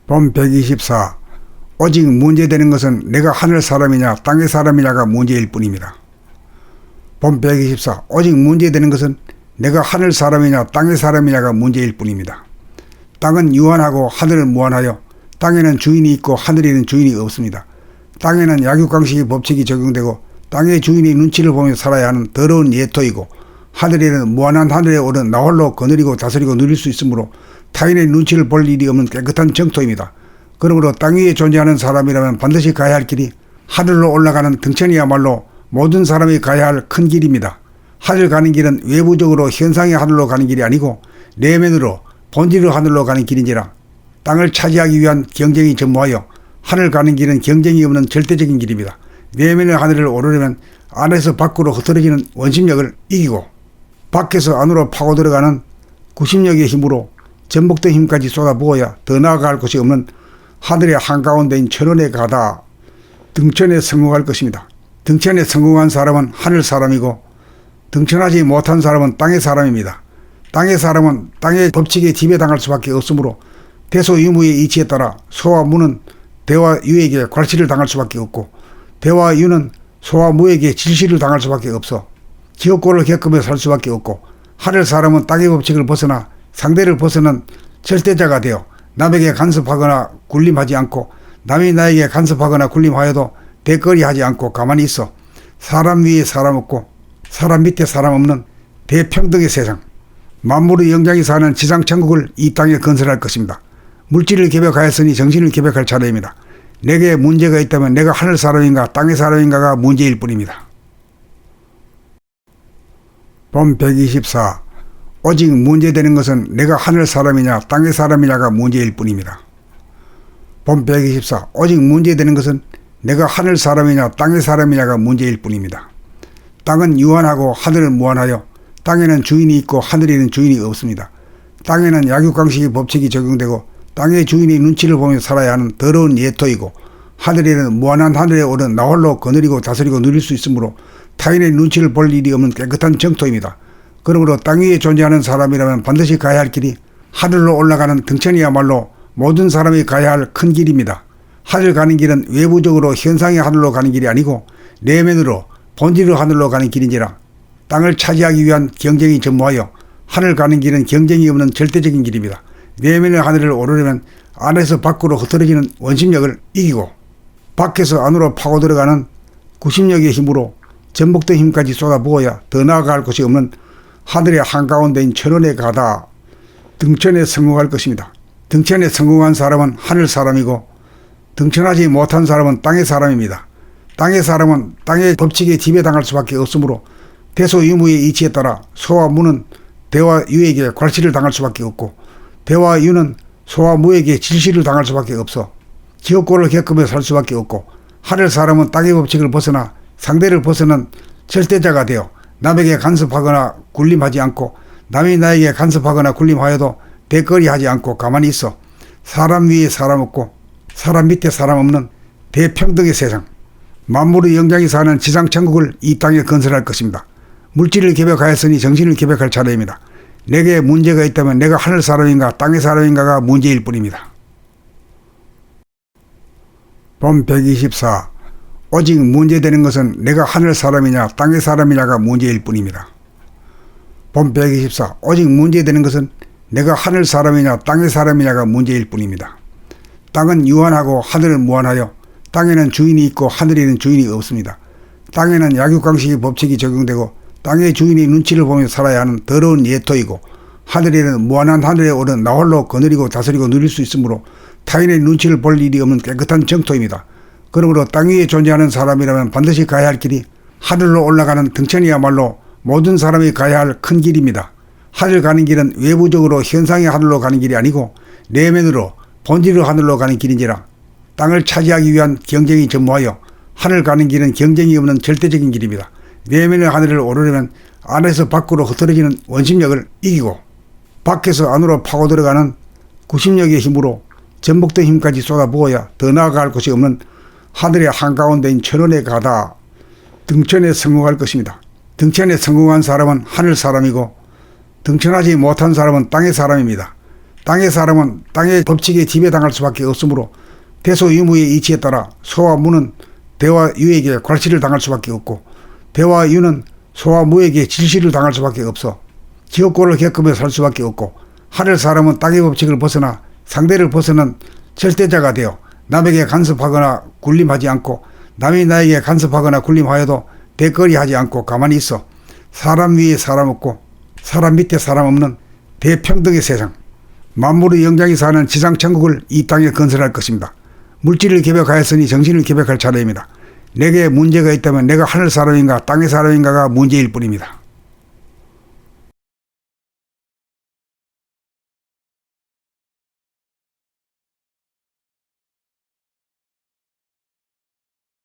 본 124. 오직 문제되는 것은 내가 하늘 사람이냐 땅의 사람이냐가 문제일 뿐입니다. 본 124. 오직 문제되는 것은 내가 하늘 사람이냐 땅의 사람이냐가 문제일 뿐입니다. 땅은 유한하고 하늘은 무한하여 땅에는 주인이 있고 하늘에는 주인이 없습니다. 땅에는 약육강식의 법칙이 적용되고 땅의 주인의 눈치를 보며 살아야 하는 더러운 예토이고, 하늘에는 무한한 하늘에 오른 나홀로 거느리고 다스리고 누릴 수 있으므로 타인의 눈치를 볼 일이 없는 깨끗한 정토입니다. 그러므로 땅 위에 존재하는 사람이라면 반드시 가야 할 길이 하늘로 올라가는 등천이야말로 모든 사람이 가야 할 큰 길입니다. 하늘 가는 길은 외부적으로 현상의 하늘로 가는 길이 아니고 내면으로 본질의 하늘로 가는 길인지라. 땅을 차지하기 위한 경쟁이 전무하여 하늘 가는 길은 경쟁이 없는 절대적인 길입니다. 내면의 하늘을 오르려면 안에서 밖으로 흩어지는 원심력을 이기고 밖에서 안으로 파고 들어가는 구심력의 힘으로 전복된 힘까지 쏟아부어야 더 나아갈 곳이 없는 하늘의 한가운데인 천원에 가다 등천에 성공할 것입니다. 등천에 성공한 사람은 하늘 사람이고 등천하지 못한 사람은 땅의 사람입니다. 땅의 사람은 땅의 법칙에 지배당할 수밖에 없으므로 대소유무의 이치에 따라 소와 무는 대와 유에게 괄시를 당할 수밖에 없고 대와 유는 소와 무에게 질시를 당할 수밖에 없어 지옥고를 겪으며 살 수밖에 없고, 하늘 사람은 땅의 법칙을 벗어나 상대를 벗어난 절대자가 되어 남에게 간섭하거나 군림하지 않고 남이 나에게 간섭하거나 군림하여도 대거리하지 않고 가만히 있어 사람 위에 사람 없고 사람 밑에 사람 없는 대평등의 세상, 만물의 영장이 사는 지상천국을 이 땅에 건설할 것입니다. 물질을 개벽하였으니 정신을 개벽할 차례입니다. 내게 문제가 있다면 내가 하늘 사람인가 땅의 사람인가가 문제일 뿐입니다. 본 124. 오직 문제되는 것은 내가 하늘 사람이냐 땅의 사람이냐가 문제일 뿐입니다. 본 124. 오직 문제되는 것은 내가 하늘 사람이냐 땅의 사람이냐가 문제일 뿐입니다. 땅은 유한하고 하늘은 무한하여 땅에는 주인이 있고 하늘에는 주인이 없습니다. 땅에는 약육강식의 법칙이 적용되고 땅의 주인의 눈치를 보며 살아야 하는 더러운 예토이고, 하늘에는 무한한 하늘에 오른 나홀로 거느리고 다스리고 누릴 수 있으므로 타인의 눈치를 볼 일이 없는 깨끗한 정토입니다. 그러므로 땅 위에 존재하는 사람이라면 반드시 가야 할 길이 하늘로 올라가는 등천이야말로 모든 사람이 가야 할 큰 길입니다. 하늘 가는 길은 외부적으로 현상의 하늘로 가는 길이 아니고 내면으로 본질의 하늘로 가는 길인지라. 땅을 차지하기 위한 경쟁이 전무하여 하늘 가는 길은 경쟁이 없는 절대적인 길입니다. 내면의 하늘을 오르려면 안에서 밖으로 흩어지는 원심력을 이기고 밖에서 안으로 파고 들어가는 구심력의 힘으로 전복된 힘까지 쏟아부어야 더 나아갈 곳이 없는 하늘의 한가운데인 천원에 가다 등천에 성공할 것입니다. 등천에 성공한 사람은 하늘 사람이고 등천하지 못한 사람은 땅의 사람입니다. 땅의 사람은 땅의 법칙에 지배당할 수밖에 없으므로 대소유무의 이치에 따라 소와 무는 대와 유에게 괄시를 당할 수밖에 없고 대와 유는 소와 무에게 질시를 당할 수밖에 없어 지옥고를 겪으며 살 수밖에 없고, 하늘 사람은 땅의 법칙을 벗어나 상대를 벗어난 절대자가 되어 남에게 간섭하거나 군림하지 않고 남이 나에게 간섭하거나 군림하여도 대거리하지 않고 가만히 있어 사람 위에 사람 없고 사람 밑에 사람 없는 대평등의 세상, 만물의 영장이 사는 지상천국을 이 땅에 건설할 것입니다. 물질을 개벽하였으니 정신을 개벽할 차례입니다. 내게 문제가 있다면 내가 하늘 사람인가 땅의 사람인가가 문제일 뿐입니다. 본 124. 오직 문제되는 것은 내가 하늘 사람이냐 땅의 사람이냐가 문제일 뿐입니다. 본 124. 오직 문제되는 것은 내가 하늘 사람이냐 땅의 사람이냐가 문제일 뿐입니다. 땅은 유한하고 하늘은 무한하여 땅에는 주인이 있고 하늘에는 주인이 없습니다. 땅에는 약육강식의 법칙이 적용되고 땅의 주인의 눈치를 보며 살아야 하는 더러운 예토이고, 하늘에는 무한한 하늘에 오른 나홀로 거느리고 다스리고 누릴 수 있으므로 타인의 눈치를 볼 일이 없는 깨끗한 정토입니다. 그러므로 땅 위에 존재하는 사람이라면 반드시 가야 할 길이 하늘로 올라가는 등천이야말로 모든 사람이 가야 할 큰 길입니다. 하늘 가는 길은 외부적으로 현상의 하늘로 가는 길이 아니고 내면으로 본질의 하늘로 가는 길인지라. 땅을 차지하기 위한 경쟁이 전무하여 하늘 가는 길은 경쟁이 없는 절대적인 길입니다. 내면의 하늘을 오르려면 안에서 밖으로 흩어지는 원심력을 이기고 밖에서 안으로 파고 들어가는 구심력의 힘으로 전복된 힘까지 쏟아부어야 더 나아갈 곳이 없는 하늘의 한가운데인 천원에 가다 등천에 성공할 것입니다. 등천에 성공한 사람은 하늘 사람이고 등천하지 못한 사람은 땅의 사람입니다. 땅의 사람은 땅의 법칙에 지배당할 수밖에 없으므로 대소유무의 이치에 따라 소와 무는 대와 유에게 괄시를 당할 수밖에 없고 대와 유는 소와 무에게 질시를 당할 수밖에 없어 지옥고를 겪으며 살 수밖에 없고 하늘 사람은 땅의 법칙을 벗어나 상대를 벗어난 절대자가 되어 남에게 간섭하거나 군림하지 않고 남이 나에게 간섭하거나 군림하여도 대거리하지 않고 가만히 있어 사람 위에 사람 없고 사람 밑에 사람 없는 대평등의 세상, 만물의 영장이 사는 지상천국을 이 땅에 건설할 것입니다. 물질을 개벽하였으니 정신을 개벽할 차례입니다. 내게 문제가 있다면 내가 하늘 사람인가 땅의 사람인가가 문제일 뿐입니다.